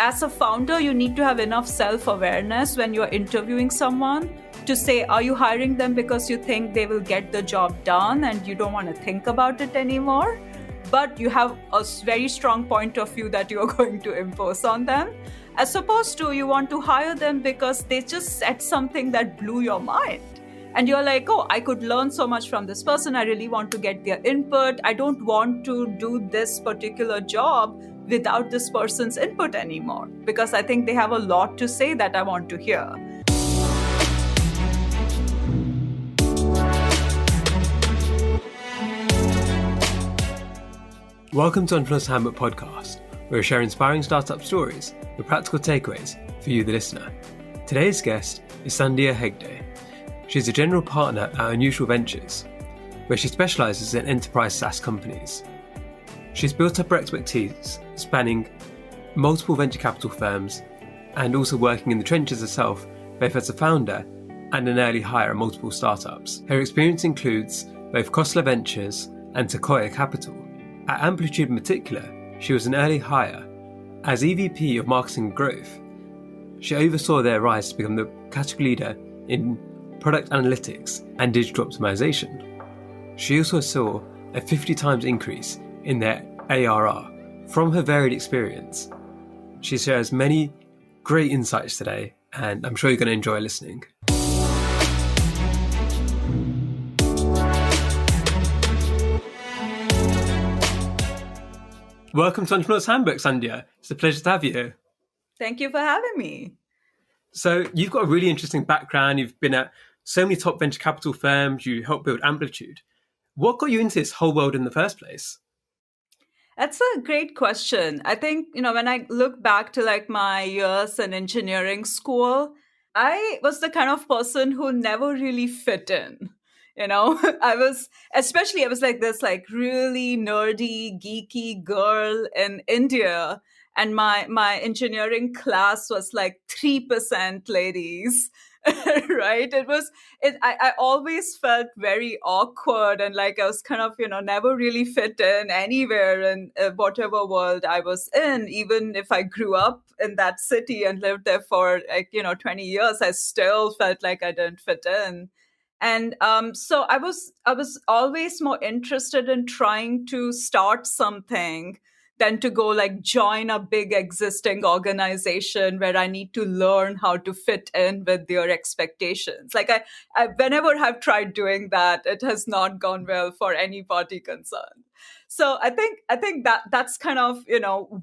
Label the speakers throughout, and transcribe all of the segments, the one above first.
Speaker 1: as a founder, you need to have enough self-awareness when you're interviewing someone to say, are you hiring them because you think they will get the job done and you don't want to think about it anymore? But you have a very strong point of view that you're going to impose on them, as opposed to you want to hire them because they just said something that blew your mind. And you're like, oh, I could learn so much from this person. I really want to get their input. I don't want to do this particular job without this person's input anymore, because I think they have a lot to say that I want to hear.
Speaker 2: Welcome to Entrepreneur's Handbook Podcast, where we share inspiring startup stories with practical takeaways for you, the listener. Today's guest is Sandhya Hegde. She's a general partner at Unusual Ventures, where she specialises in enterprise SaaS companies. She's built up her expertise spanning multiple venture capital firms and also working in the trenches herself, both as a founder and an early hire at multiple startups. Her experience includes both Khosla Ventures and Sequoia Capital. At Amplitude in particular, she was an early hire. As EVP of Marketing Growth, she oversaw their rise to become the category leader in product analytics and digital optimization. She also saw a 50 times increase in their ARR. From her varied experience, she shares many great insights today, and I'm sure you're going to enjoy listening. Welcome to Entrepreneur's Handbook, Sandhya. It's a pleasure to have you here.
Speaker 1: Thank you for having me.
Speaker 2: So you've got a really interesting background. You've been at so many top venture capital firms. You helped build Amplitude. What got you into this whole world in the first place?
Speaker 1: That's a great question. I think, when I look back to my years in engineering school, I was the kind of person who never really fit in. I was like this really nerdy, geeky girl in India. And my engineering class was 3% ladies, right? I always felt very awkward and I was kind of, never really fit in anywhere in whatever world I was in. Even if I grew up in that city and lived there for 20 years, I still felt like I didn't fit in. And so I was always more interested in trying to start something than to go join a big existing organization where I need to learn how to fit in with their expectations. I whenever I've tried doing that, it has not gone well for any party concerned. So I think that's kind of,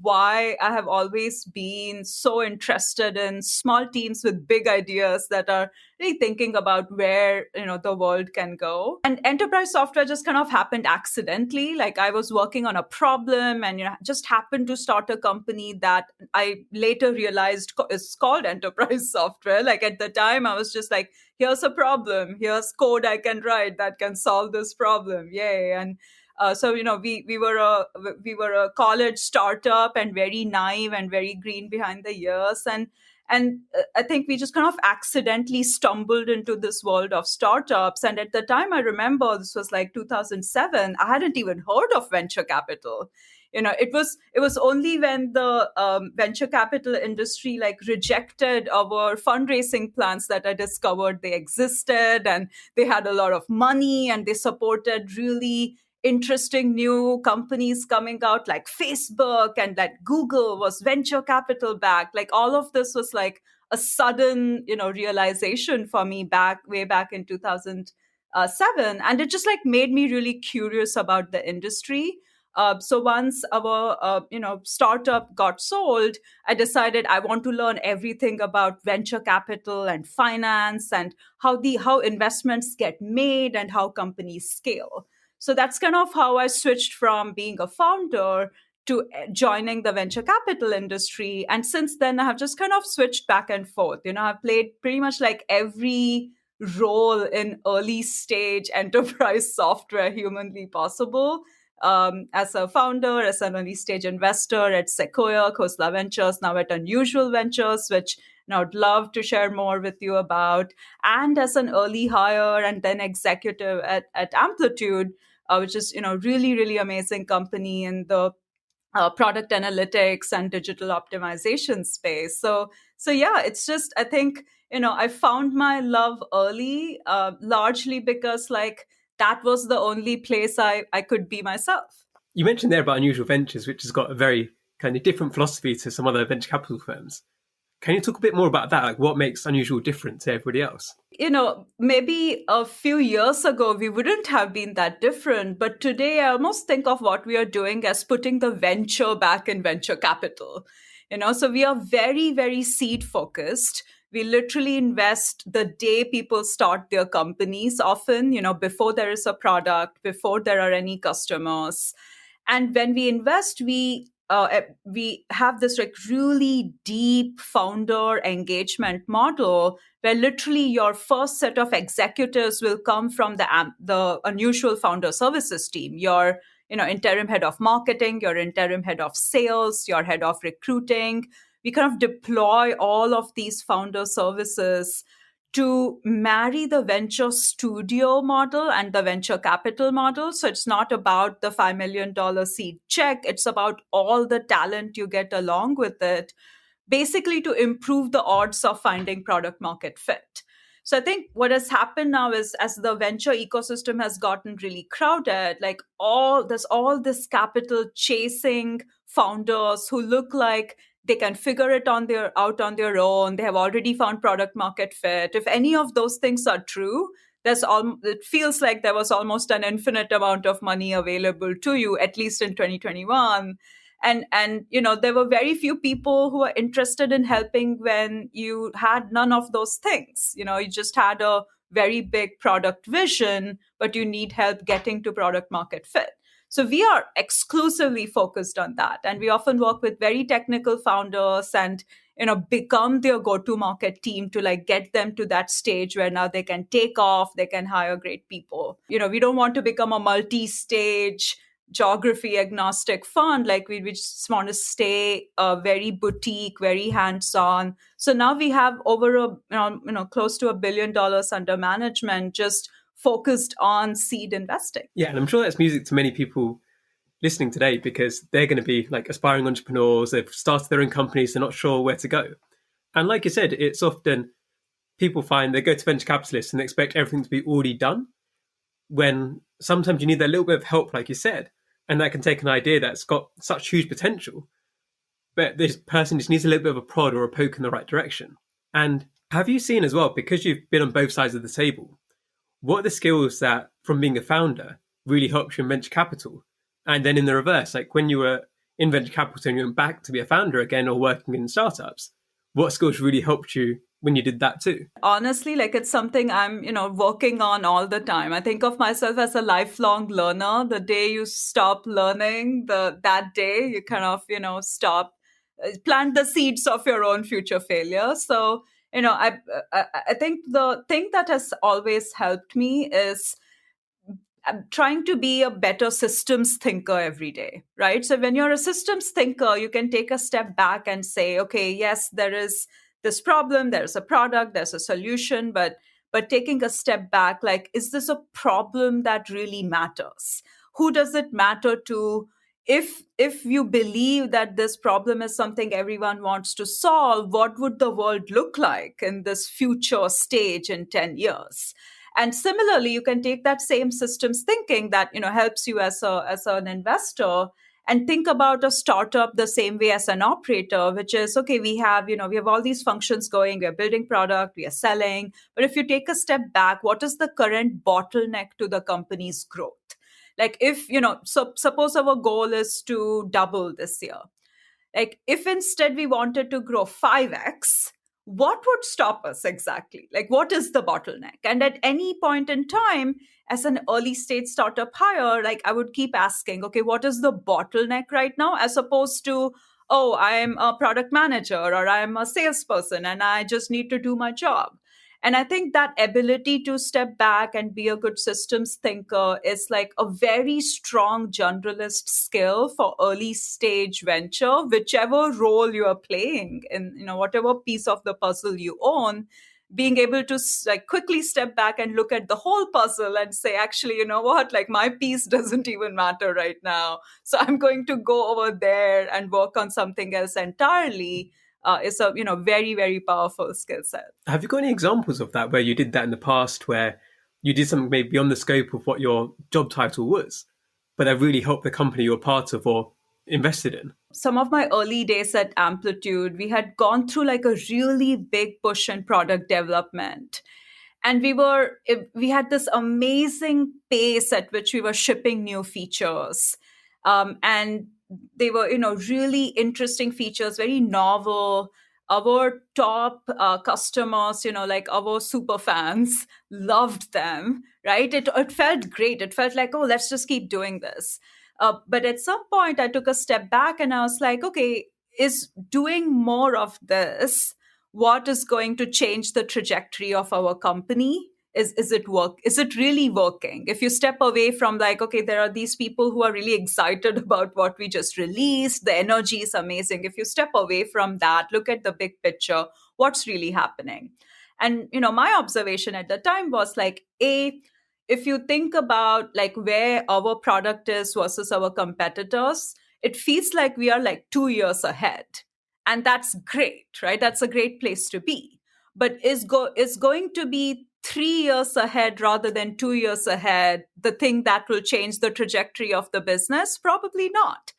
Speaker 1: why I have always been so interested in small teams with big ideas that are really thinking about where, the world can go. And enterprise software just kind of happened accidentally. I was working on a problem and, just happened to start a company that I later realized is called enterprise software. At the time, I was just here's a problem. Here's code I can write that can solve this problem. Yay. And so we were a college startup and very naive and very green behind the ears, and I think we just kind of accidentally stumbled into this world of startups. And at the time, I remember this was 2007. I hadn't even heard of venture capital. It was only when the venture capital industry rejected our fundraising plans that I discovered they existed, and they had a lot of money and they supported really interesting new companies coming out like Facebook, and that Google was venture capital backed. All of this was a sudden, realization for me way back in 2007. And it just made me really curious about the industry. So once our, startup got sold, I decided I want to learn everything about venture capital and finance and how investments get made and how companies scale. So that's kind of how I switched from being a founder to joining the venture capital industry. And since then, I have just kind of switched back and forth. I've played pretty much every role in early stage enterprise software humanly possible. As a founder, as an early stage investor at Sequoia, Khosla Ventures, now at Unusual Ventures, which I would love to share more with you about, and as an early hire and then executive at Amplitude, which is really, really amazing company in the product analytics and digital optimization space. So yeah, it's just, I think, I found my love early, largely because like that was the only place I could be myself.
Speaker 2: You mentioned there about Unusual Ventures, which has got a very kind of different philosophy to some other venture capital firms. Can you talk a bit more about that? Like, what makes Unusual different to everybody else?
Speaker 1: Maybe a few years ago, we wouldn't have been that different. But today, I almost think of what we are doing as putting the venture back in venture capital. So we are very, very seed focused. We literally invest the day people start their companies, often, before there is a product, before there are any customers. And when we invest, we have this like really deep founder engagement model where literally your first set of executives will come from the Unusual Founder Services team. Your interim head of marketing, your interim head of sales, your head of recruiting. We kind of deploy all of these founder services to marry the venture studio model and the venture capital model. So it's not about the $5 million seed check. It's about all the talent you get along with it, basically to improve the odds of finding product market fit. So I think what has happened now is as the venture ecosystem has gotten really crowded, like there's all this capital chasing founders who look like they can figure it out on their own. They have already found product market fit. If any of those things are true, it feels like there was almost an infinite amount of money available to you, at least in 2021. And there were very few people who were interested in helping when you had none of those things. You just had a very big product vision, but you need help getting to product market fit. So we are exclusively focused on that, and we often work with very technical founders and become their go-to market team to like get them to that stage where now they can take off, they can hire great people. We don't want to become a multi-stage geography agnostic fund. Like we just want to stay very boutique, very hands-on. So now we have over close to $1 billion under management, just focused on seed investing.
Speaker 2: Yeah, and I'm sure that's music to many people listening today because they're going to be like aspiring entrepreneurs. They've started their own companies. They're not sure where to go. And like you said, it's often people find they go to venture capitalists and they expect everything to be already done, when sometimes you need that little bit of help, like you said. And that can take an idea that's got such huge potential, but this person just needs a little bit of a prod or a poke in the right direction. And have you seen as well, because you've been on both sides of the table, what are the skills that from being a founder really helped you in venture capital? And then in the reverse, like when you were in venture capital and you went back to be a founder again or working in startups, what skills really helped you when you did that too?
Speaker 1: Honestly, like it's something I'm, working on all the time. I think of myself as a lifelong learner. The day you stop learning, that day you kind of, stop, plant the seeds of your own future failure. So, I think the thing that has always helped me is I'm trying to be a better systems thinker every day, right? So when you're a systems thinker, you can take a step back and say, okay, yes, there is this problem, there's a product, there's a solution, but taking a step back, like, is this a problem that really matters? Who does it matter to? If you believe that this problem is something everyone wants to solve, what would the world look like in this future stage in 10 years? And similarly, you can take that same systems thinking that helps you as an investor and think about a startup the same way as an operator, which is, okay, we have all these functions going, we are building product, we are selling. But if you take a step back, what is the current bottleneck to the company's growth? Like if, suppose our goal is to double this year. Like if instead we wanted to grow 5x, what would stop us exactly? Like what is the bottleneck? And at any point in time, as an early stage startup hire, like I would keep asking, okay, what is the bottleneck right now? As opposed to, oh, I'm a product manager or I'm a salesperson and I just need to do my job. And I think that ability to step back and be a good systems thinker is like a very strong generalist skill for early stage venture, whichever role you are playing in, whatever piece of the puzzle you own. being able to like quickly step back and look at the whole puzzle and say, actually, you know what, like my piece doesn't even matter right now, so I'm going to go over there and work on something else entirely, is a very, very powerful skill set.
Speaker 2: Have you got any examples of that where you did that in the past, where you did something maybe beyond the scope of what your job title was, but that really helped the company you're part of or invested in?
Speaker 1: Some of my early days at Amplitude, we had gone through like a really big push in product development. And we had this amazing pace at which we were shipping new features. And they were, really interesting features, very novel. Our top customers, like our super fans, loved them, right? It felt great. It felt like, oh, let's just keep doing this. But at some point, I took a step back and I was like, okay, is doing more of this what is going to change the trajectory of our company? Is it really working? If you step away from like, okay, there are these people who are really excited about what we just released, the energy is amazing. If you step away from that, look at the big picture, what's really happening? And my observation at the time was like, if you think about like where our product is versus our competitors, it feels like we are like 2 years ahead. And that's great, right? That's a great place to be. But is going to be 3 years ahead rather than 2 years ahead the thing that will change the trajectory of the business? Probably not.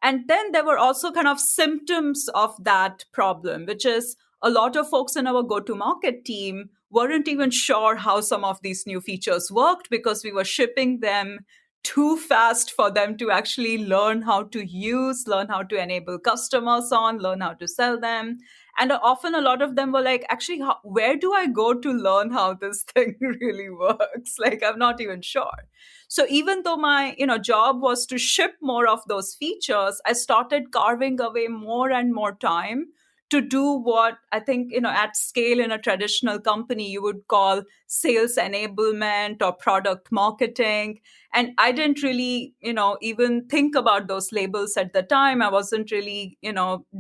Speaker 1: And then there were also kind of symptoms of that problem, which is a lot of folks in our go-to-market team weren't even sure how some of these new features worked because we were shipping them too fast for them to actually learn how to use, learn how to enable customers on, learn how to sell them. And often a lot of them were like, actually, where do I go to learn how this thing really works? Like, I'm not even sure. So even though my job was to ship more of those features, I started carving away more and more time to do what I think, at scale in a traditional company, you would call sales enablement or product marketing. And I didn't really, even think about those labels at the time. I wasn't really,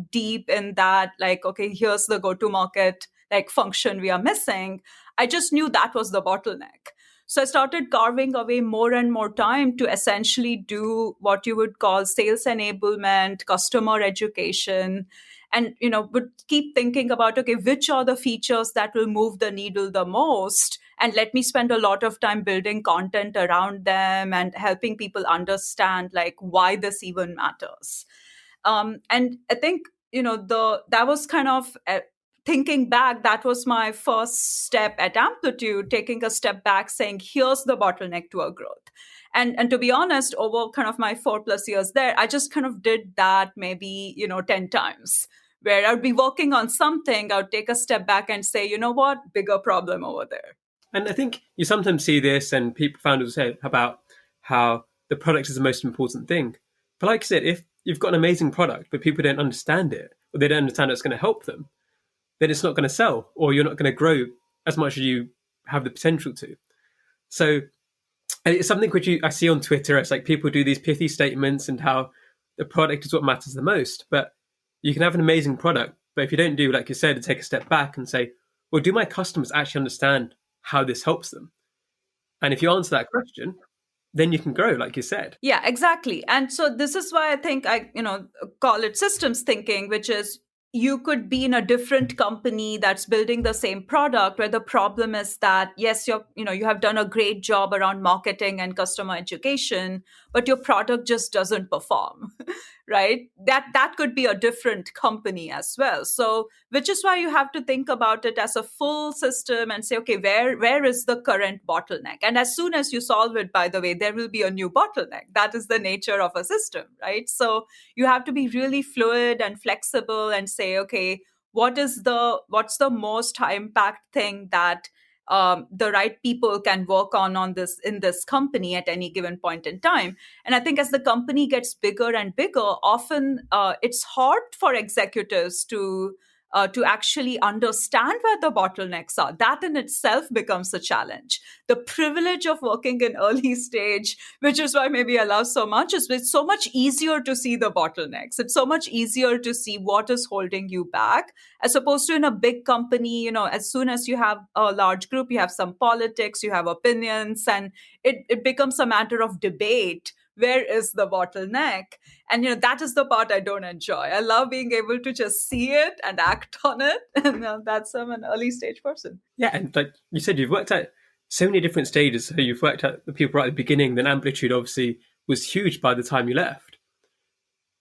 Speaker 1: deep in that, like, okay, here's the go-to-market like function we are missing. I just knew that was the bottleneck. So I started carving away more and more time to essentially do what you would call sales enablement, customer education, and would keep thinking about, okay, which are the features that will move the needle the most, and let me spend a lot of time building content around them and helping people understand like why this even matters. And I think that was kind of thinking back, that was my first step at Amplitude, taking a step back, saying, here's the bottleneck to our growth. And to be honest, over kind of my 4+ years there, I just kind of did that maybe 10 times, where I'd be working on something, I would take a step back and say, you know what, bigger problem over there.
Speaker 2: And I think you sometimes see this, and people founders say about how the product is the most important thing. But like I said, if you've got an amazing product, but people don't understand it, or they don't understand how it's going to help them, then it's not going to sell, or you're not going to grow as much as you have the potential to. So it's something which I see on Twitter. It's like people do these pithy statements and how the product is what matters the most. But you can have an amazing product, but if you don't do, like you said, to take a step back and say, well, do my customers actually understand how this helps them? And if you answer that question, then you can grow, like you said.
Speaker 1: Yeah, exactly. And so this is why I think I, call it systems thinking, which is you could be in a different company that's building the same product, where the problem is that, yes, you have done a great job around marketing and customer education, but your product just doesn't perform, right? That could be a different company as well. So, which is why you have to think about it as a full system and say, okay, where is the current bottleneck? And as soon as you solve it, by the way, there will be a new bottleneck. That is the nature of a system, right? So you have to be really fluid and flexible and say, okay, what's the most high impact thing that the right people can work on this in this company at any given point in time. And I think as the company gets bigger and bigger, often it's hard for executives to to actually understand where the bottlenecks are. That in itself becomes a challenge. The privilege of working in early stage, which is why maybe I love so much, is it's so much easier to see the bottlenecks. It's so much easier to see what is holding you back, as opposed to in a big company. As soon as you have a large group, you have some politics, you have opinions, and it becomes a matter of debate. Where is the bottleneck? And that is the part I don't enjoy. I love being able to just see it and act on it. And that's I'm an early stage person.
Speaker 2: Yeah, and like you said, you've worked at so many different stages. So you've worked at the people right at the beginning, then Amplitude obviously was huge by the time you left.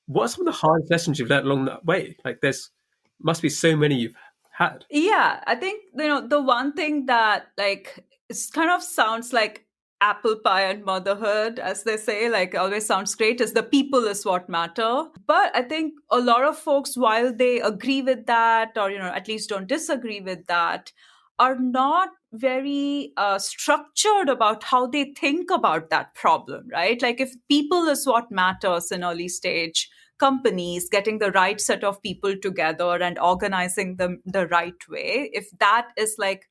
Speaker 2: What are some of the hardest lessons you've learned along that way? Like there's must be so many you've had.
Speaker 1: Yeah, I think the one thing that like it kind of sounds like apple pie and motherhood, as they say, like always sounds great, is the people is what matter. But I think a lot of folks, while they agree with that, or at least don't disagree with that, are not very structured about how they think about that problem, right? Like if people is what matters in early stage companies, getting the right set of people together and organizing them the right way, if that is like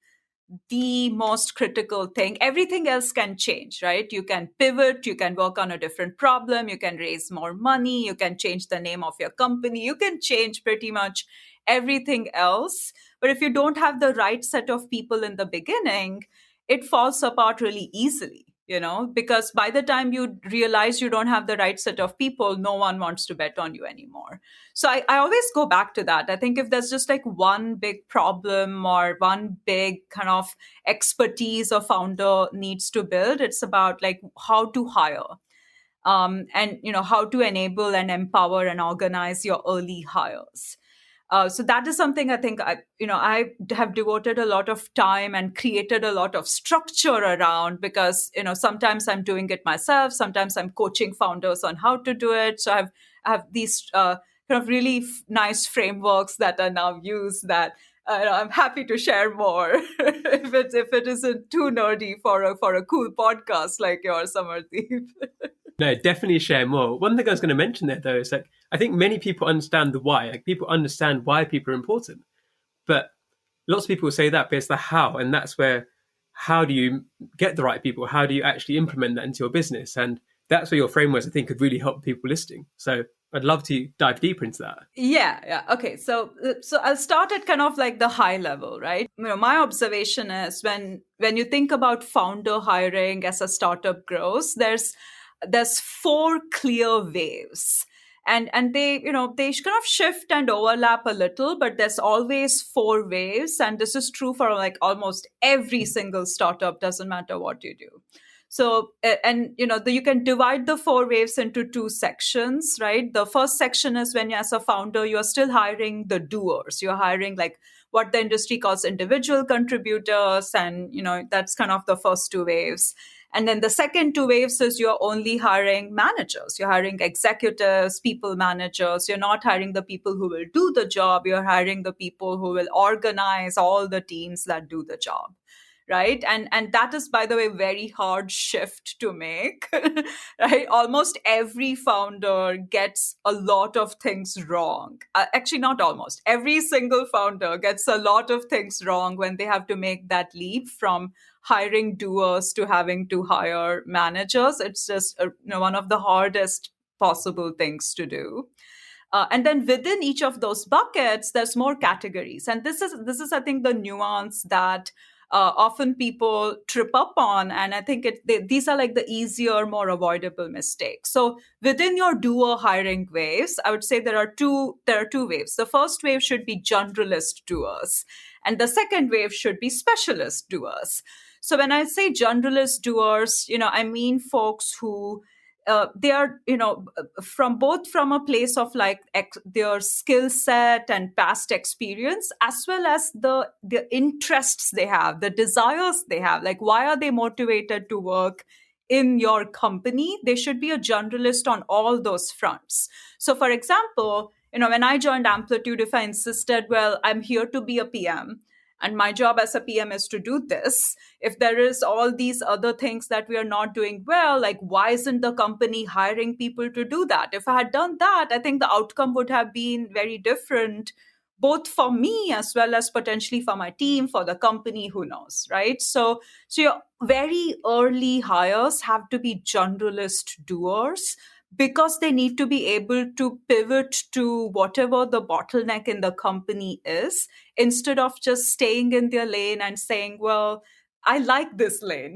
Speaker 1: the most critical thing, everything else can change, right? You can pivot, you can work on a different problem, you can raise more money, you can change the name of your company, you can change pretty much everything else. But if you don't have the right set of people in the beginning, it falls apart really easily, because by the time you realize you don't have the right set of people, no one wants to bet on you anymore. So I always go back to that. I think if there's just like one big problem or one big kind of expertise a founder needs to build, it's about like how to hire, and how to enable and empower and organize your early hires. So that is something I think I have devoted a lot of time and created a lot of structure around, because sometimes I'm doing it myself, sometimes I'm coaching founders on how to do it. So I have these kind of really nice frameworks that are now used that I'm happy to share more if it isn't too nerdy for a cool podcast like yours, Amardeep.
Speaker 2: No, definitely share more. One thing I was going to mention there, though, is like I think many people understand the why. Like people understand why people are important, but lots of people say that, but it's the how, and that's where how do you get the right people? How do you actually implement that into your business? And that's where your frameworks, I think, could really help people listening. So I'd love to dive deeper into that.
Speaker 1: Yeah. Okay. So I'll start at kind of like the high level, right? My observation is when you think about founder hiring as a startup grows, there's four clear waves. And they they kind of shift and overlap a little, but there's always four waves, and this is true for like almost every single startup, doesn't matter what you do. So and you can divide the four waves into two sections, right? The first section is when you, as a founder, you're still hiring the doers. You're hiring like what the industry calls individual contributors, and that's kind of the first two waves. And then the second two waves is you're only hiring managers. You're hiring executives, people managers. You're not hiring the people who will do the job. You're hiring the people who will organize all the teams that do the job. Right. And that is, by the way, very hard shift to make. Right. Almost every founder gets a lot of things wrong. Actually, not almost. Every single founder gets a lot of things wrong when they have to make that leap from hiring doers to having to hire managers. It's just one of the hardest possible things to do. And then within each of those buckets, there's more categories. And this is, I think, the nuance that often people trip up on. And I think these are like the easier, more avoidable mistakes. So within your doer hiring waves, I would say there are two waves. The first wave should be generalist doers, and the second wave should be specialist doers. So when I say generalist doers, I mean folks who they are, from a place of like their skill set and past experience, as well as the interests they have, the desires they have. Like, why are they motivated to work in your company? They should be a generalist on all those fronts. So, for example, when I joined Amplitude, if I insisted, well, I'm here to be a PM, and my job as a PM is to do this. If there is all these other things that we are not doing well, like why isn't the company hiring people to do that? If I had done that, I think the outcome would have been very different. both for me as well as potentially for my team, for the company, who knows, right? So your very early hires have to be generalist doers because they need to be able to pivot to whatever the bottleneck in the company is, instead of just staying in their lane and saying, well, I like this lane.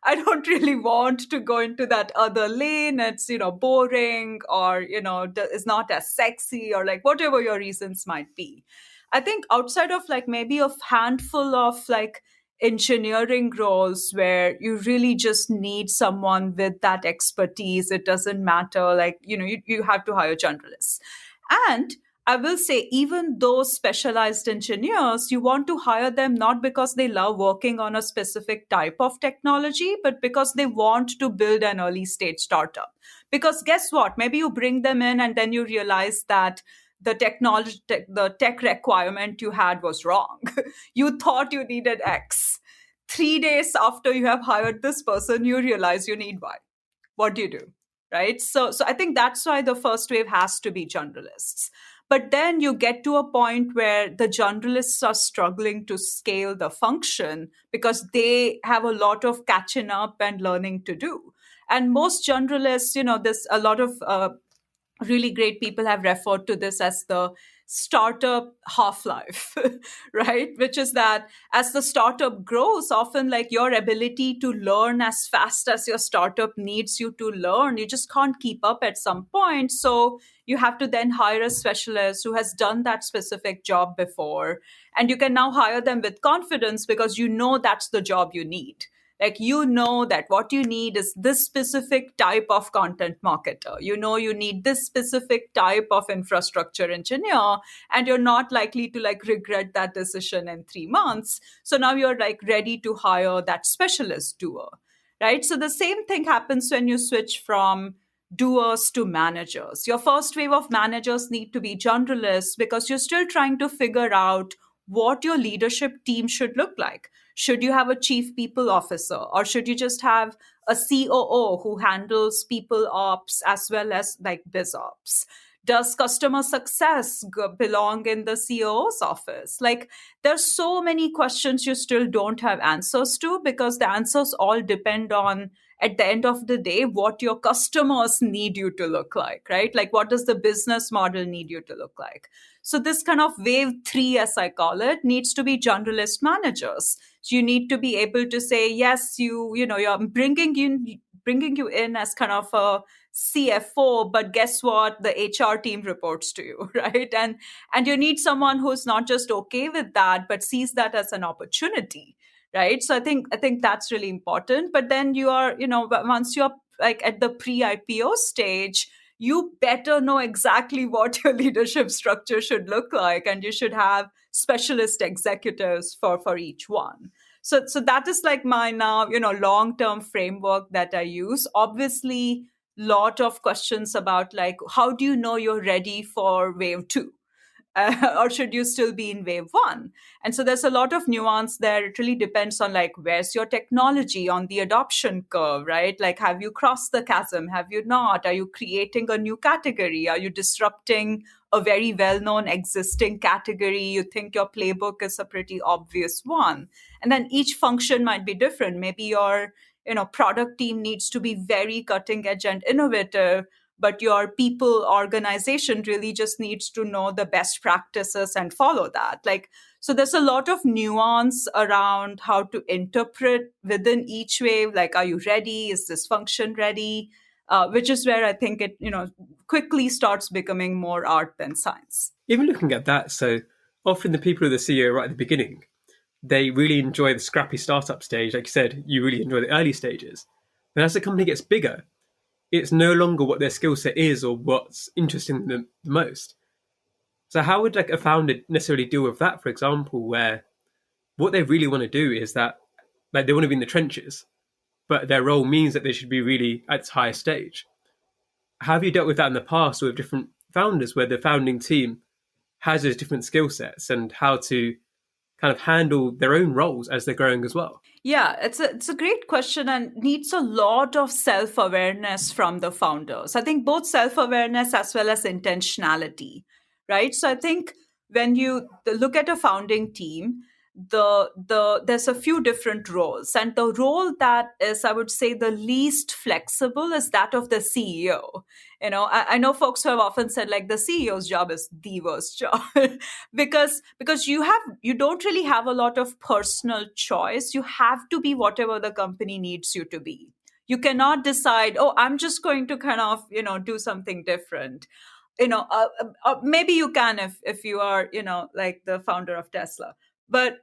Speaker 1: I don't really want to go into that other lane. It's, boring, or, is not as sexy, or like whatever your reasons might be. I think outside of like maybe a handful of like engineering roles where you really just need someone with that expertise, it doesn't matter. Like, you have to hire generalists. And I will say, even those specialized engineers, you want to hire them not because they love working on a specific type of technology, but because they want to build an early stage startup. Because guess what? Maybe you bring them in and then you realize that the tech requirement you had was wrong. You thought you needed X. 3 days after you have hired this person, you realize you need Y. What do? Right? So I think that's why the first wave has to be generalists. But then you get to a point where the generalists are struggling to scale the function because they have a lot of catching up and learning to do. And most generalists, there's a lot of really great people have referred to this as the startup half-life, right? Which is that as the startup grows, often like your ability to learn as fast as your startup needs you to learn, you just can't keep up at some point. So you have to then hire a specialist who has done that specific job before. And you can now hire them with confidence because you know that's the job you need. Like, that what you need is this specific type of content marketer. You need this specific type of infrastructure engineer, and you're not likely to like regret that decision in 3 months. So now you're like ready to hire that specialist doer, right? So the same thing happens when you switch from doers to managers. Your first wave of managers need to be generalists because you're still trying to figure out what your leadership team should look like. Should you have a chief people officer, or should you just have a COO who handles people ops as well as like biz ops? Does customer success belong in the COO's office? Like, there's so many questions you still don't have answers to, because the answers all depend on, at the end of the day, what your customers need you to look like, right? Like, what does the business model need you to look like? So this kind of wave 3, as I call it, needs to be generalist managers. So you need to be able to say, yes, you're bringing you in as kind of a CFO, but guess what? The HR team reports to you, right? And you need someone who's not just okay with that, but sees that as an opportunity, right? So I think that's really important. But then you are, once you're like at the pre-IPO stage, you better know exactly what your leadership structure should look like, and you should have specialist executives for each one. So that is like my now, long-term framework that I use. Obviously, lot of questions about like, how do you know you're ready for wave 2? Or should you still be in wave 1? And so there's a lot of nuance there. It really depends on like, where's your technology on the adoption curve, right? Like, have you crossed the chasm? Have you not? Are you creating a new category? Are you disrupting a very well-known existing category? You think your playbook is a pretty obvious one. And then each function might be different. Maybe your product team needs to be very cutting edge and innovative, but your people organization really just needs to know the best practices and follow that. Like, so there's a lot of nuance around how to interpret within each wave. Like, are you ready? Is this function ready? Which is where I think it, quickly starts becoming more art than science.
Speaker 2: Even looking at that, so often the people who are the CEO right at the beginning, they really enjoy the scrappy startup stage. Like you said, you really enjoy the early stages. And as the company gets bigger, it's no longer what their skill set is or what's interesting them the most. So how would like a founder necessarily deal with that, for example, where what they really want to do is that like they want to be in the trenches, but their role means that they should be really at its highest stage? How have you dealt with that in the past with different founders where the founding team has those different skill sets, and how to kind of handle their own roles as they're growing as well?
Speaker 1: Yeah, it's a great question and needs a lot of self-awareness from the founders. I think both self-awareness as well as intentionality, right? So I think when you look at a founding team, there's a few different roles, and the role that is, I would say, the least flexible is that of the CEO. I know folks who have often said like the CEO's job is the worst job because you don't really have a lot of personal choice. You have to be whatever the company needs you to be. You cannot decide, oh, I'm just going to kind of do something different. Maybe you can if you are like the founder of Tesla, but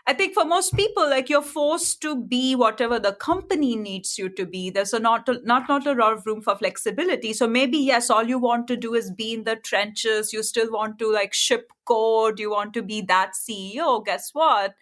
Speaker 1: I think for most people, like, you're forced to be whatever the company needs you to be. There's not a lot of room for flexibility. So maybe, yes, all you want to do is be in the trenches. You still want to like ship code. You want to be that CEO. Guess what?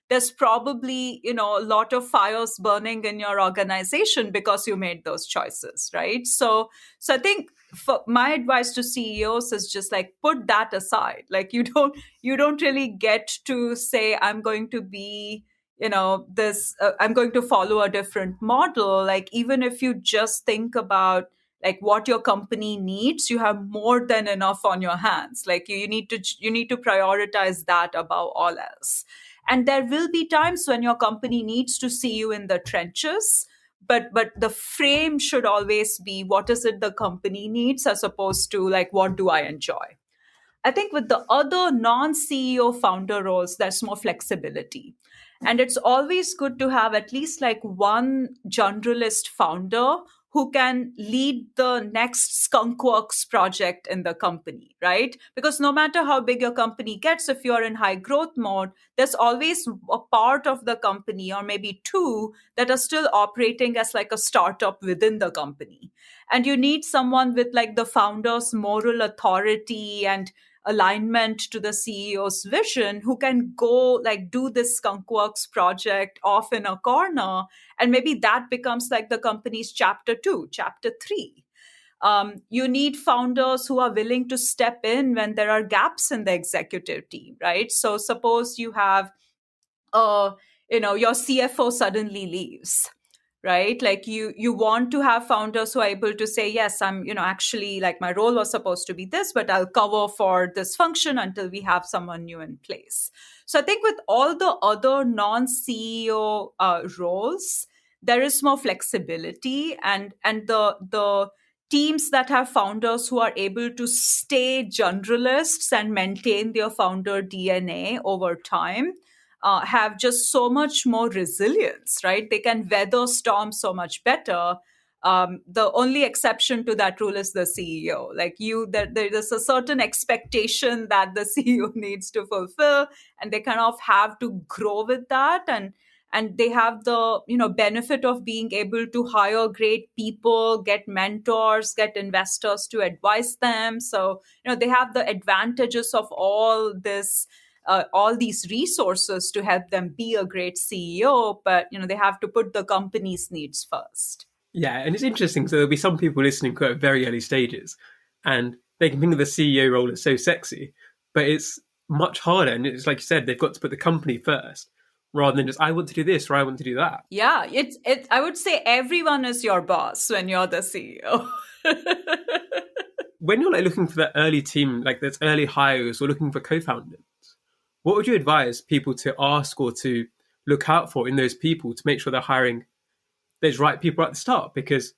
Speaker 1: There's probably a lot of fires burning in your organization because you made those choices, right? So I think for my advice to CEOs is just like put that aside. Like you don't really get to say I'm going to be this I'm going to follow a different model. Like, even if you just think about like what your company needs, you have more than enough on your hands. Like you need to prioritize that above all else. And there will be times when your company needs to see you in the trenches, but the frame should always be what is it the company needs, as opposed to like what do I enjoy. I think with the other non CEO founder roles, there's more flexibility. And it's always good to have at least like one generalist founder who can lead the next skunkworks project in the company, right? Because no matter how big your company gets, if you're in high growth mode, there's always a part of the company, or maybe two, that are still operating as like a startup within the company. And you need someone with like the founder's moral authority and alignment to the CEO's vision, who can go like do this skunkworks project off in a corner, and maybe that becomes like the company's chapter 2, chapter 3. You need founders who are willing to step in when there are gaps in the executive team, right? So suppose you have your CFO suddenly leaves, right? Like you want to have founders who are able to say, yes, I'm actually, like, my role was supposed to be this, but I'll cover for this function until we have someone new in place. So I think with all the other non-CEO roles, there is more flexibility, and the teams that have founders who are able to stay generalists and maintain their founder DNA over time have just so much more resilience, right? They can weather storms so much better. The only exception to that rule is the CEO. Like there is a certain expectation that the CEO needs to fulfill, and they kind of have to grow with that. And they have the benefit of being able to hire great people, get mentors, get investors to advise them. So they have the advantages of all these resources to help them be a great CEO, but they have to put the company's needs first.
Speaker 2: Yeah, and it's interesting. So there'll be some people listening who are at very early stages, and they can think of the CEO role as so sexy, but it's much harder. And it's like you said, they've got to put the company first rather than just I want to do this or I want to do that.
Speaker 1: Yeah, it's I would say everyone is your boss when you're the CEO.
Speaker 2: When you're like looking for that early team, like there's early hires or looking for co-founders, what would you advise people to ask or to look out for in those people to make sure they're hiring those right people at the start? Because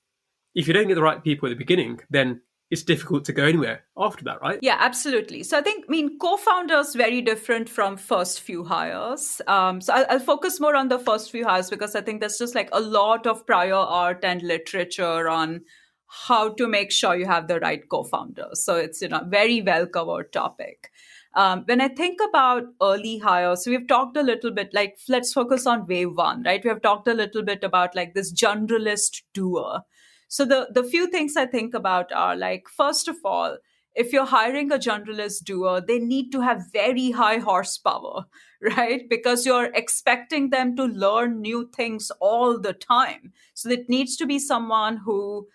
Speaker 2: if you don't get the right people at the beginning, then it's difficult to go anywhere after that, right?
Speaker 1: Yeah, absolutely. So I mean, co-founders very different from first few hires. So I'll focus more on the first few hires because I think there's just like a lot of prior art and literature on how to make sure you have the right co-founders. So it's very well covered topic. When I think about early hires, so we've talked a little bit, like, let's focus on wave one, right? We have talked a little bit about like this generalist doer. So the few things I think about are like, first of all, if you're hiring a generalist doer, they need to have very high horsepower, right? Because you're expecting them to learn new things all the time. So it needs to be someone who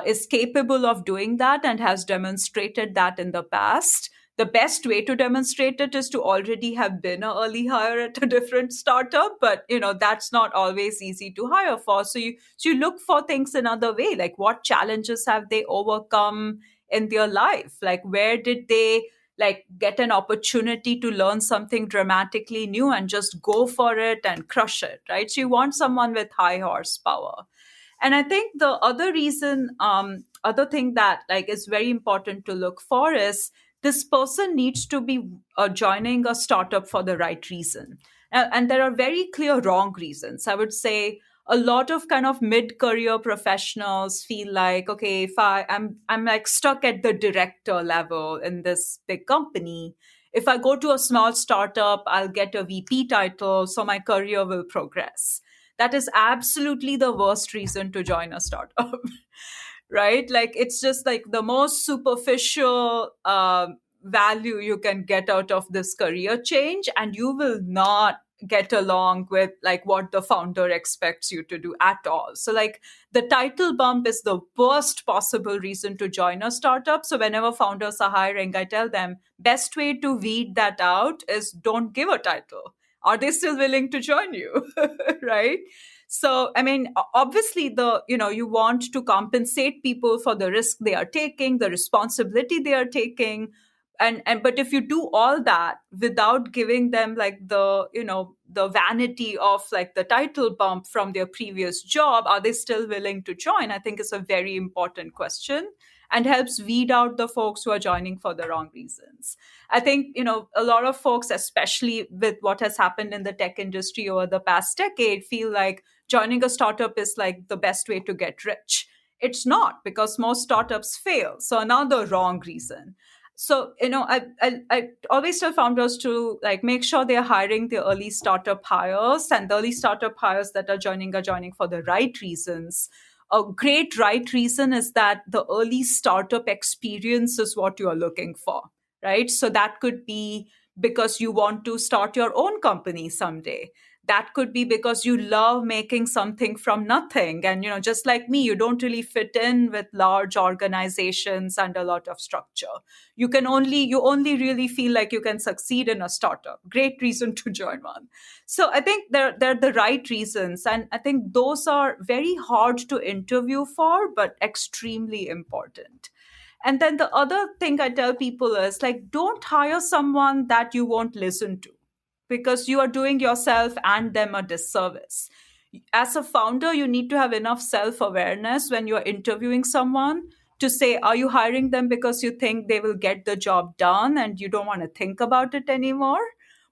Speaker 1: is capable of doing that and has demonstrated that in the past. The best way to demonstrate it is to already have been an early hire at a different startup, but that's not always easy to hire for. So you look for things another way, like what challenges have they overcome in their life? Like where did they like get an opportunity to learn something dramatically new and just go for it and crush it, right? So you want someone with high horsepower. And I think the other reason, other thing that like is very important to look for is this person needs to be joining a startup for the right reason. And there are very clear wrong reasons. I would say a lot of kind of mid-career professionals feel like, okay, if I'm like stuck at the director level in this big company, if I go to a small startup, I'll get a VP title, so my career will progress. That is absolutely the worst reason to join a startup. Right? Like it's just like the most superficial value you can get out of this career change, and you will not get along with like what the founder expects you to do at all. So like the title bump is the worst possible reason to join a startup. So whenever founders are hiring, I tell them best way to weed that out is don't give a title. Are they still willing to join you? Right? So I mean, obviously the you want to compensate people for the risk they are taking, the responsibility they are taking. And but if you do all that without giving them like the the vanity of like the title bump from their previous job, are they still willing to join? I think it's a very important question, and helps weed out the folks who are joining for the wrong reasons. I think a lot of folks, especially with what has happened in the tech industry over the past decade, feel like joining a startup is like the best way to get rich. It's not, because most startups fail. So another wrong reason. So I always tell founders to like make sure they're hiring the early startup hires, and the early startup hires that are joining for the right reasons. A great right reason is that the early startup experience is what you are looking for, right? So that could be because you want to start your own company someday. That could be because you love making something from nothing. And, just like me, you don't really fit in with large organizations and a lot of structure. You only really feel like you can succeed in a startup. Great reason to join one. So I think they're the right reasons. And I think those are very hard to interview for, but extremely important. And then the other thing I tell people is like, don't hire someone that you won't listen to, because you are doing yourself and them a disservice. As a founder, you need to have enough self awareness when you're interviewing someone to say, are you hiring them because you think they will get the job done and you don't want to think about it anymore?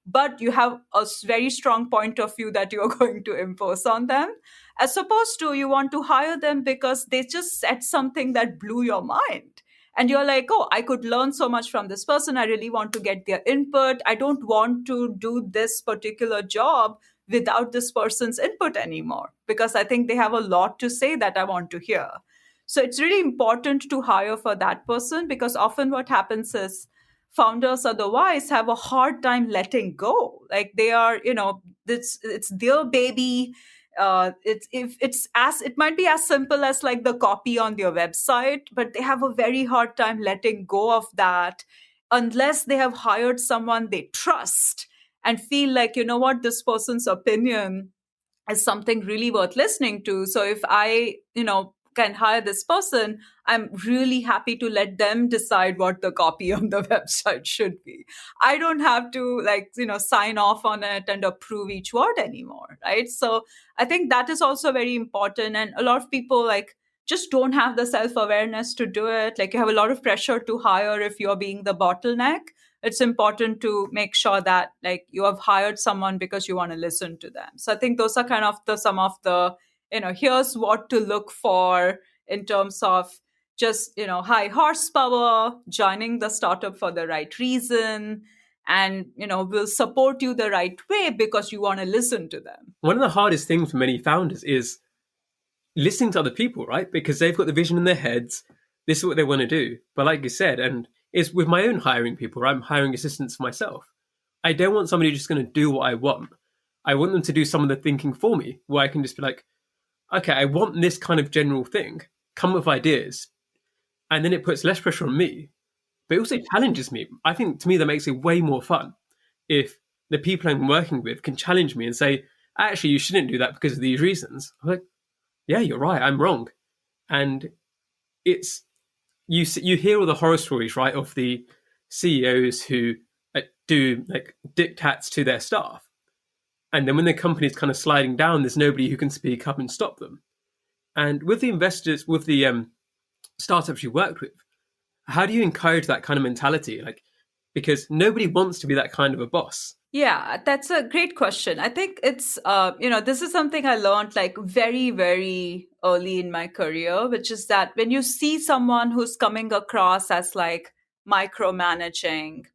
Speaker 1: But you have a very strong point of view that you're going to impose on them, as opposed to you want to hire them because they just said something that blew your mind. And you're like, oh, I could learn so much from this person. I really want to get their input. I don't want to do this particular job without this person's input anymore, because I think they have a lot to say that I want to hear. So it's really important to hire for that person, because often what happens is founders otherwise have a hard time letting go. Like they are, it's their baby. It might be as simple as like the copy on their website, but they have a very hard time letting go of that unless they have hired someone they trust and feel like, what, this person's opinion is something really worth listening to. So if I can hire this person, I'm really happy to let them decide what the copy on the website should be. I don't have to sign off on it and approve each word anymore, right? So I think that is also very important. And a lot of people like just don't have the self-awareness to do it. Like you have a lot of pressure to hire if you're being the bottleneck. It's important to make sure that like you have hired someone because you want to listen to them. So I think those are kind of some of the here's what to look for in terms of just high horsepower, joining the startup for the right reason, and will support you the right way because you want to listen to them.
Speaker 2: One of the hardest things for many founders is listening to other people, right? Because they've got the vision in their heads. This is what they want to do. But like you said, and it's with my own hiring people, right? I'm hiring assistants for myself. I don't want somebody just going to do what I want. I want them to do some of the thinking for me, where I can just be like, okay, I want this kind of general thing, come with ideas. And then it puts less pressure on me, but it also challenges me. I think to me that makes it way more fun if the people I'm working with can challenge me and say, actually, you shouldn't do that because of these reasons. I'm like, yeah, you're right, I'm wrong. And it's, you hear all the horror stories, right, of the CEOs who do like diktats to their staff. And then when the company's kind of sliding down, there's nobody who can speak up and stop them. And with the investors, with the startups you worked with, how do you encourage that kind of mentality? Like, because nobody wants to be that kind of a boss.
Speaker 1: Yeah, that's a great question. I think it's, this is something I learned like very, very early in my career, which is that when you see someone who's coming across as like micromanaging,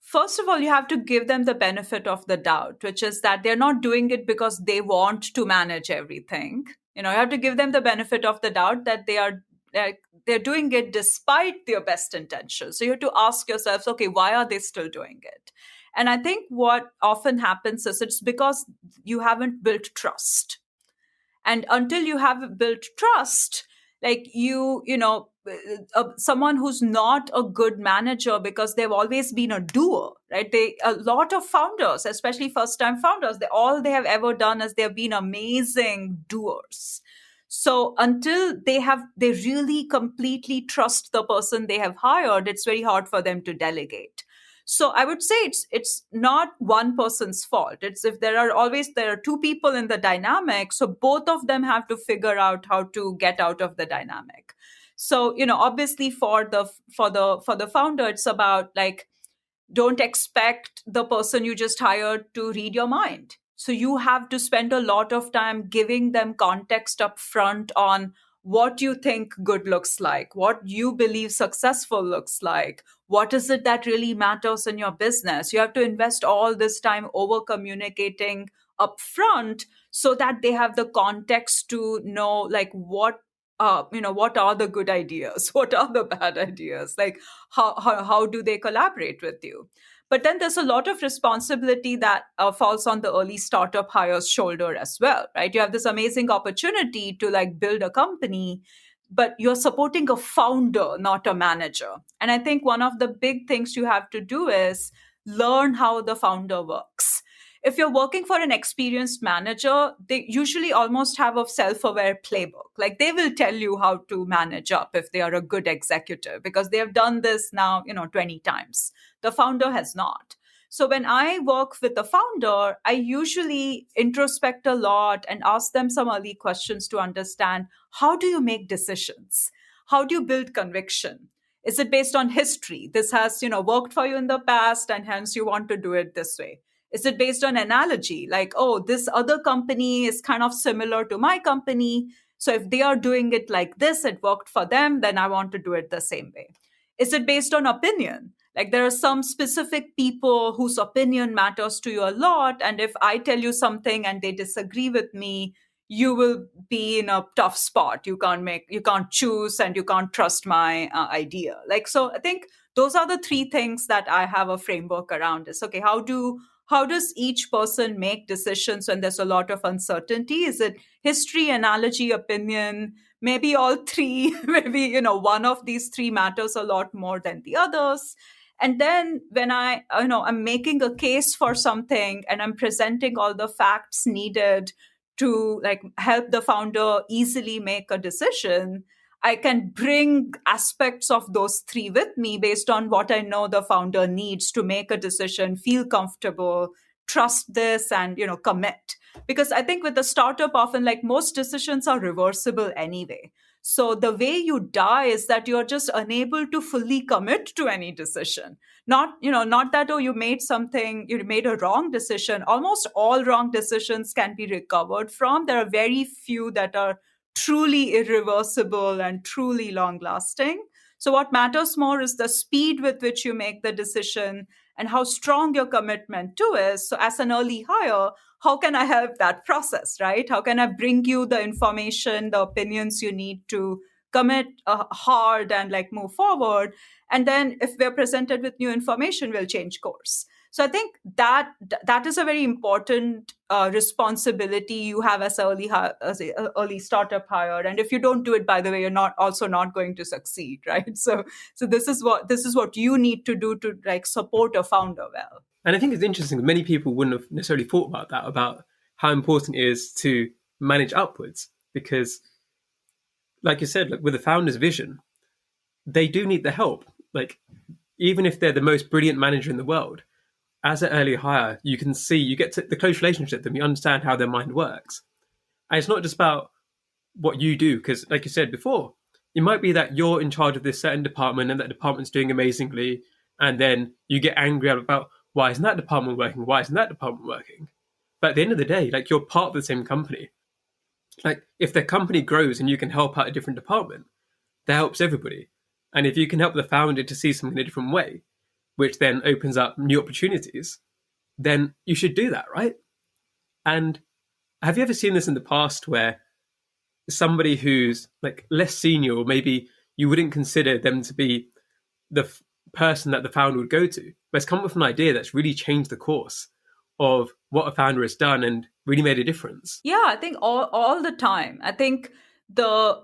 Speaker 1: first of all, you have to give them the benefit of the doubt, which is that they're not doing it because they want to manage everything. You have to give them the benefit of the doubt that they're doing it despite their best intentions. So you have to ask yourselves, okay, why are they still doing it? And I think what often happens is it's because you haven't built trust. And until you have built trust, like someone who's not a good manager because they've always been a doer, right? A lot of founders, especially first time founders, all they have ever done is they've been amazing doers. So until they really completely trust the person they have hired, it's very hard for them to delegate. So I would say it's not one person's fault. It's if there are two people in the dynamic, so both of them have to figure out how to get out of the dynamic. So obviously for the founder, it's about like, don't expect the person you just hired to read your mind. So you have to spend a lot of time giving them context up front on what you think good looks like, what you believe successful looks like, what is it that really matters in your business. You have to invest all this time over communicating up front so that they have the context to know like what are the good ideas, what are the bad ideas, like how do they collaborate with you. But then there's a lot of responsibility that falls on the early startup hire's shoulder as well, right? You have this amazing opportunity to like build a company, but you're supporting a founder, not a manager. And I think one of the big things you have to do is learn how the founder works. If you're working for an experienced manager, they usually almost have a self-aware playbook. Like they will tell you how to manage up if they are a good executive because they have done this now, 20 times. The founder has not. So when I work with the founder, I usually introspect a lot and ask them some early questions to understand, how do you make decisions? How do you build conviction? Is it based on history? This has, worked for you in the past and hence you want to do it this way. Is it based on analogy? Like, oh, this other company is kind of similar to my company. So if they are doing it like this, it worked for them, then I want to do it the same way. Is it based on opinion? Like there are some specific people whose opinion matters to you a lot. And if I tell you something and they disagree with me, you will be in a tough spot. You can't choose and you can't trust my idea. Like, so I think those are the three things that I have a framework around is, okay, how does each person make decisions when there's a lot of uncertainty? Is it history, analogy, opinion? Maybe all three, maybe, one of these three matters a lot more than the others. And then when I'm making a case for something and I'm presenting all the facts needed to like help the founder easily make a decision, I can bring aspects of those three with me based on what I know the founder needs to make a decision, feel comfortable, trust this, and, commit. Because I think with a startup, often like most decisions are reversible anyway. So the way you die is that you're just unable to fully commit to any decision. Not that, oh, you made a wrong decision. Almost all wrong decisions can be recovered from. There are very few that are truly irreversible and truly long lasting. So what matters more is the speed with which you make the decision and how strong your commitment to is. So as an early hire, how can I help that process, right? How can I bring you the information, the opinions you need to commit hard and like move forward? And then if we're presented with new information, we'll change course. So I think that is a very important responsibility you have as an early startup hire. And if you don't do it, by the way, you're not going to succeed, right? So this is what you need to do to like support a founder well.
Speaker 2: And I think it's interesting. Many people wouldn't have necessarily thought about that, about how important it is to manage upwards, because, like you said, like with the founder's vision, they do need the help. Like, even if they're the most brilliant manager in the world, as an early hire, you can see, you get to the close relationship with them, you understand how their mind works. And it's not just about what you do, because like you said before, it might be that you're in charge of this certain department and that department's doing amazingly, and then you get angry about why isn't that department working? Why isn't that department working? But at the end of the day, like, you're part of the same company. Like, if the company grows and you can help out a different department, that helps everybody. And if you can help the founder to see something in a different way, which then opens up new opportunities, then you should do that, right? And have you ever seen this in the past where somebody who's like less senior, or maybe you wouldn't consider them to be the person that the founder would go to, but it's come up with an idea that's really changed the course of what a founder has done and really made a difference?
Speaker 1: Yeah, I think all the time. I think the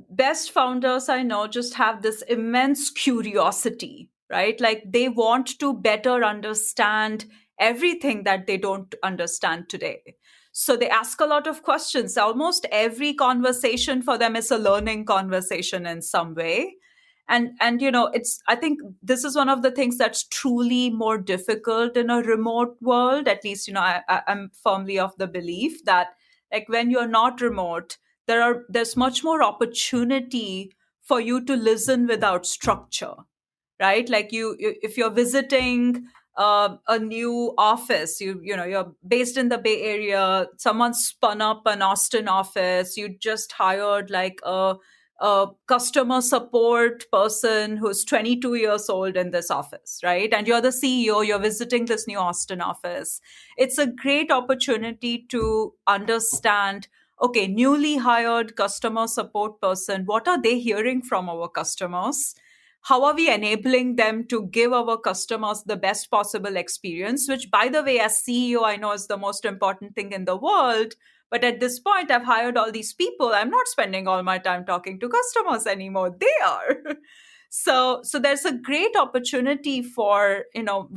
Speaker 1: best founders I know just have this immense curiosity, right? Like they want to better understand everything that they don't understand today. So they ask a lot of questions. Almost every conversation for them is a learning conversation in some way. And it's, I think this is one of the things that's truly more difficult in a remote world. At least I'm firmly of the belief that, like, when you're not remote, there's much more opportunity for you to listen without structure, right? Like if you're visiting a new office, you're based in the Bay Area, someone spun up an Austin office, you just hired like a customer support person who's 22 years old in this office, right? And you're the CEO, you're visiting this new Austin office. It's a great opportunity to understand, okay, newly hired customer support person, what are they hearing from our customers? How are we enabling them to give our customers the best possible experience? Which, by the way, as CEO, I know is the most important thing in the world. But at this point, I've hired all these people. I'm not spending all my time talking to customers anymore. They are. So there's a great opportunity for,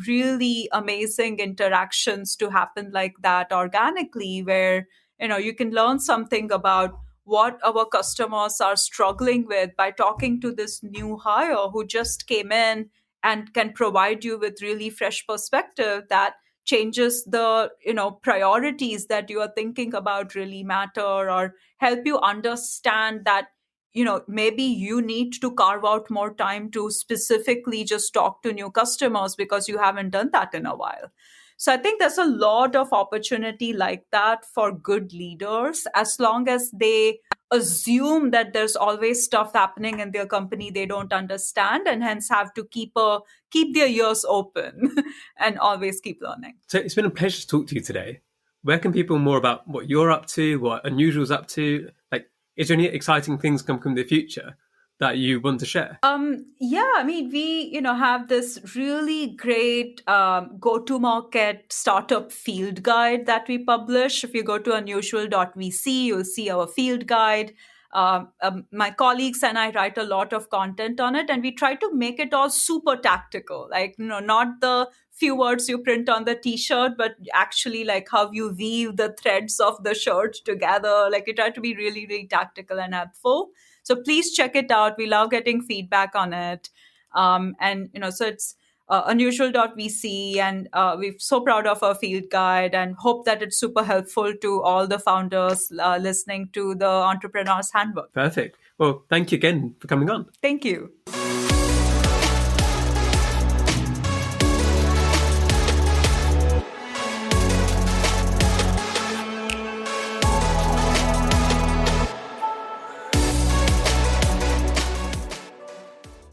Speaker 1: really amazing interactions to happen like that organically, where, you can learn something about what our customers are struggling with by talking to this new hire who just came in and can provide you with really fresh perspective that changes the priorities that you are thinking about really matter, or help you understand that maybe you need to carve out more time to specifically just talk to new customers because you haven't done that in a while. So I think there's a lot of opportunity like that for good leaders, as long as they assume that there's always stuff happening in their company they don't understand, and hence have to keep their ears open and always keep learning.
Speaker 2: So it's been a pleasure to talk to you today. Where can people more about what you're up to, what Unusual's up to? Like, is there any exciting things coming in the future that you want to share?
Speaker 1: Yeah, I mean, we, have this really great go-to-market startup field guide that we publish. If you go to unusual.vc, you'll see our field guide. My colleagues and I write a lot of content on it, and we try to make it all super tactical. Like, not the few words you print on the t-shirt, but actually like how you weave the threads of the shirt together. Like, we try to be really, really tactical and helpful. So please check it out. We love getting feedback on it. So it's unusual.vc, and we're so proud of our field guide and hope that it's super helpful to all the founders listening to the Entrepreneur's Handbook.
Speaker 2: Perfect. Well, thank you again for coming on.
Speaker 1: Thank you.